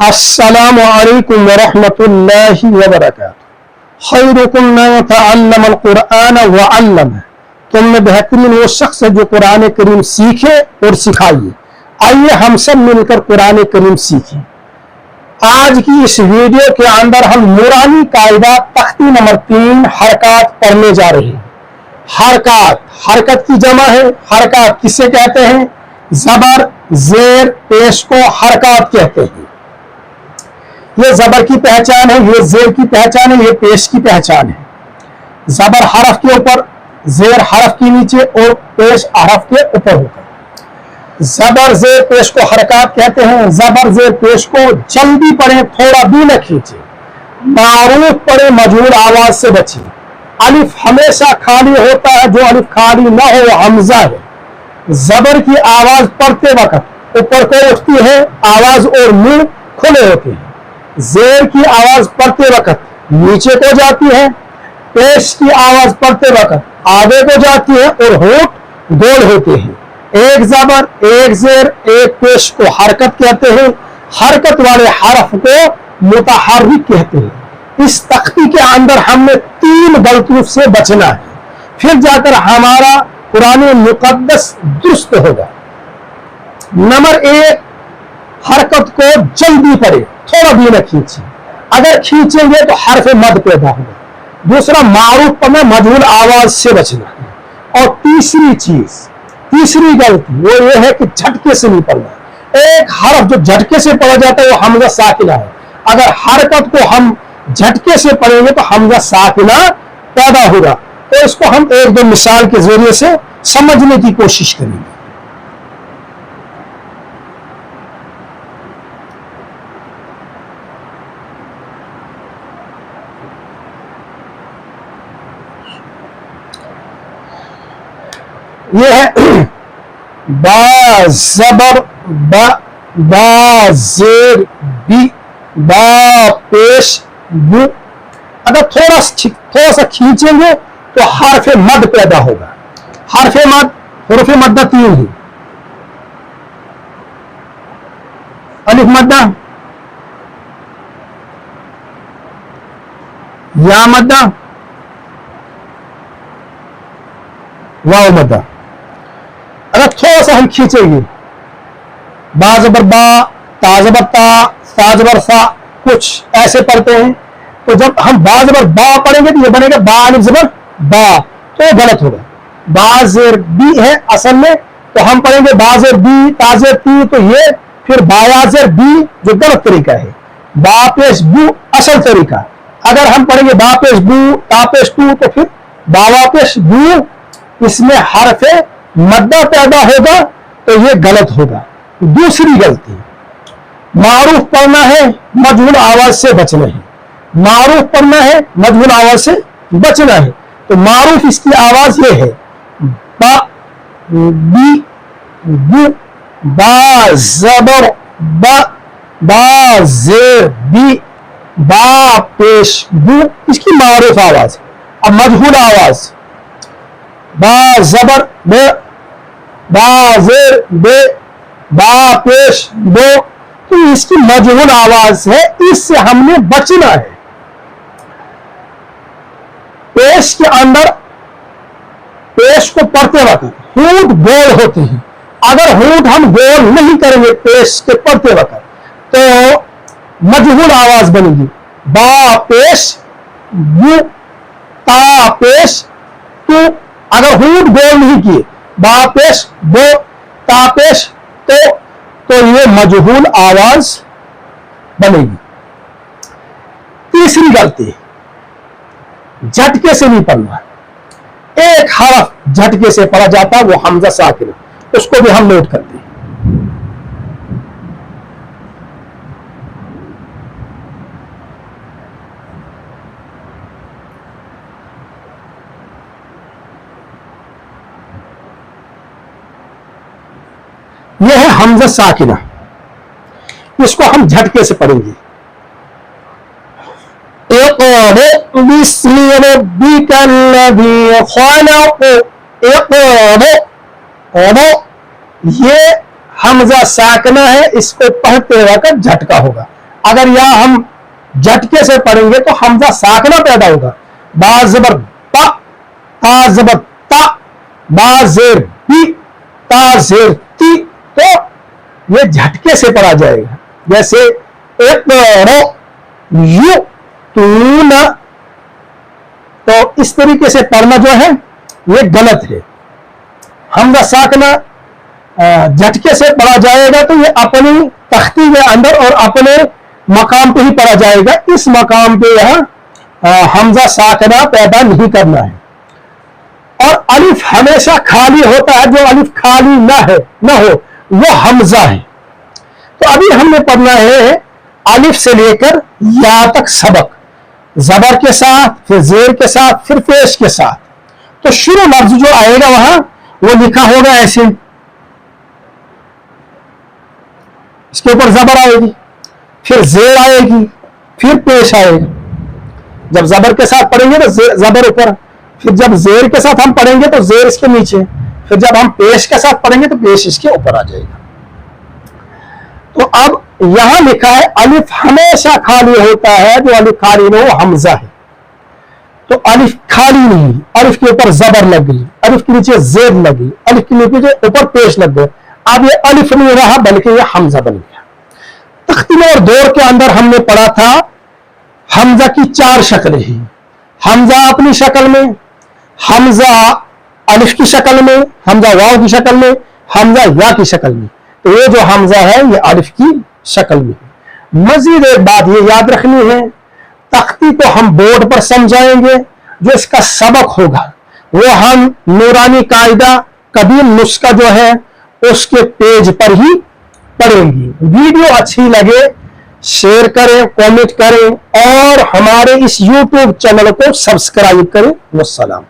السلام علیکم ورحمۃ اللہ وبرکاتہ۔ خیرکم من تعلم القرآن وعلمہ، تم میں بہترین وہ شخص ہے جو قرآن کریم سیکھے اور سکھائیے۔ آئیے ہم سب مل کر قرآن کریم سیکھیں۔ آج کی اس ویڈیو کے اندر ہم نورانی قاعدہ تختی نمبر 3 حرکات پڑھنے جا رہے ہیں۔ حرکت کی جمع ہے۔ حرکات کسے کہتے ہیں؟ زبر زیر پیش کو حرکات کہتے ہیں۔ یہ زبر کی پہچان ہے، یہ زیر کی پہچان ہے، یہ پیش کی پہچان ہے۔ زبر حرف کے اوپر، زیر حرف کے نیچے اور پیش حرف کے اوپر ہوگا۔ زبر زیر پیش کو حرکات کہتے ہیں۔ زبر زیر پیش کو جلدی پڑھیں، تھوڑا بھی نہ کھینچیں۔ معروف پڑھیں، مجہول آواز سے بچیں۔ الف ہمیشہ خالی ہوتا ہے، جو الف خالی نہ ہو وہ حمزہ ہے۔ زبر کی آواز پڑھتے وقت اوپر کو اٹھتی ہے، آواز اور منہ کھلے ہوتے ہیں۔ زیر کی آواز پڑھتے وقت نیچے کو جاتی ہے، پیش کی آواز پڑھتے وقت آگے کو جاتی ہے اور ہونٹ گول ہوتے ہیں۔ ایک زبر، ایک زیر، ایک پیش کو حرکت کہتے ہیں۔ حرکت والے حرف کو متحرک کہتے ہیں۔ اس تختی کے اندر ہم نے 3 غلطیوں سے بچنا ہے، پھر جا کر ہمارا قرآن مقدس درست ہوگا۔ نمبر 1، حرکت کو جلدی پڑھے، تھوڑا بھی نہ کھینچیں۔ اگر کھینچیں گے تو حرف مد پیدا ہوگا۔ دوسرا، معروف پڑھنا، مجہول آواز سے بچنا ہے۔ اور تیسری غلطی وہ یہ ہے کہ جھٹکے سے نہیں پڑھنا۔ ایک حرف جو جھٹکے سے پڑھا جاتا ہے وہ حمزہ ساکنہ ہے۔ اگر حرکت کو ہم جھٹکے سے پڑھیں گے تو حمزہ ساکنہ پیدا ہوگا۔ تو اس کو ہم 1-2 مثال کے ذریعے سے سمجھنے کی کوشش کریں گے۔ یہ ہے با زبر با، با زیر بی، با پیش بو۔ اگر تھوڑا سا کھینچیں گے تو حرف مد پیدا ہوگا۔ حروف مدہ 3 ہیں۔ الف مدہ، یا مدہ، واو مدہ۔ اگر تھوڑا سا ہم کھینچیں گے، با زبر با، تا زبر تا، سا زبر سا، کچھ ایسے پڑھتے ہیں، تو جب ہم با زبر با پڑھیں گے تو یہ بنے گا با الف زبر با، تو یہ غلط ہوگا۔ با زیر بی ہے اصل میں، تو ہم پڑھیں گے با زیر بی، تا زیر تی، تو یہ پھر بایا زیر بی جو غلط طریقہ ہے۔ با پیش بو اصل طریقہ۔ اگر ہم پڑھیں گے با پیش بو، تا پیش تو، تو پھر باوا پیش بو، اس میں حرف مدہ پیدا ہوگا، تو یہ غلط ہوگا۔ دوسری غلطی، معروف پڑھنا ہے، مجہول آواز سے بچنا ہے۔ معروف پڑھنا ہے، مجہول آواز سے بچنا ہے۔ تو معروف اس کی آواز یہ ہے، با بی بو، با زبر با، با زیر بی، با پیش بو، اس کی معروف آواز۔ اب مجہول آواز، با زبر ب، با زیر بے، با پیش بو، تو اس کی مجہول آواز ہے، اس سے ہم نے بچنا ہے۔ پیش کے اندر پیش کو پڑھتے وقت ہونٹ گول ہوتے ہیں۔ اگر ہونٹ ہم گول نہیں کریں گے پیش کے پڑھتے وقت تو مجہول آواز بنے گی، با پیش بو، تا پیش تو۔ اگر ہونٹ گول نہیں کیے، با پیش بو، تا پیش تو یہ مجہول آواز بنے گی۔ تیسری غلطی، جھٹکے سے نہیں پڑھنا۔ ایک حرف جھٹکے سے پڑھا جاتا ہے، وہ حمزہ ساکنہ، اس کو بھی ہم نوٹ کرتے ہیں۔ یہ ہے حمزہ ساکنہ، اس کو ہم جھٹکے سے پڑھیں گے۔ اقرأ بسم ربک الذی خلق، اقرأ، یہ حمزہ ساکنہ ہے، اس کو پڑھتے وقت جھٹکا ہوگا۔ اگر یہاں ہم جھٹکے سے پڑھیں گے تو حمزہ ساکنہ پیدا ہوگا. با زبر با، تا زبر تا، با زیر بی، تا زیر تی. تو یہ جھٹکے سے پڑھا جائے گا. جیسے اقرأ یو تون، تو اس طریقے سے پڑھنا جو ہے یہ غلط ہے. حمزہ ساکنہ جھٹکے سے پڑھا جائے گا تو یہ اپنی تختی کے اندر اور اپنے مقام پہ ہی پڑھا جائے گا. اس مقام پہ یہاں حمزہ ساکنہ پیدا نہیں کرنا ہے. اور الف ہمیشہ خالی ہوتا ہے. جو الف خالی نہ ہو وہ حمزہ ہے. تو ابھی ہم نے پڑھنا ہے الف سے لے کر یا تک سبق، زبر کے ساتھ، پھر زیر کے ساتھ، پھر پیش کے ساتھ. تو شروع لفظ جو آئے گا وہاں وہ لکھا ہوگا ایسے، اس کے اوپر زبر آئے گی، پھر زیر آئے گی، پھر پیش آئے گا. جب زبر کے ساتھ پڑھیں گے تو زبر اوپر، پھر جب زیر کے ساتھ ہم پڑھیں گے تو زیر اس کے نیچے، پھر جب ہم پیش کے ساتھ پڑھیں گے تو پیش اس کے اوپر آ جائے گا. تو اب یہاں لکھا ہے الف ہمیشہ خالی ہوتا ہے. جو الف خالی نہ ہو حمزہ ہے. تو الف خالی نہیں، الف کے اوپر زبر لگ گئی، الف کے نیچے زیر لگ گئی، الف کے نیچے اوپر پیش لگ گئے. اب یہ الف نہیں رہا بلکہ یہ حمزہ بن گیا. تختی اور دور کے اندر ہم نے پڑھا تھا حمزہ کی 4 شکلیں ہیں. حمزہ اپنی شکل میں، حمزہ الف کی شکل میں، حمزہ واو کی شکل میں، حمزہ یا کی شکل میں. تو یہ جو حمزہ ہے یہ الف کی شکل میں ہے. مزید ایک بات یہ یاد رکھنی ہے، تختی تو ہم بورڈ پر سمجھائیں گے، جو اس کا سبق ہوگا وہ ہم نورانی قاعدہ قدیم نسخہ جو ہے اس کے پیج پر ہی پڑھیں گی. ویڈیو اچھی لگے شیئر کریں، کامنٹ کریں اور ہمارے اس یوٹیوب چینل کو سبسکرائب کریں. والسلام.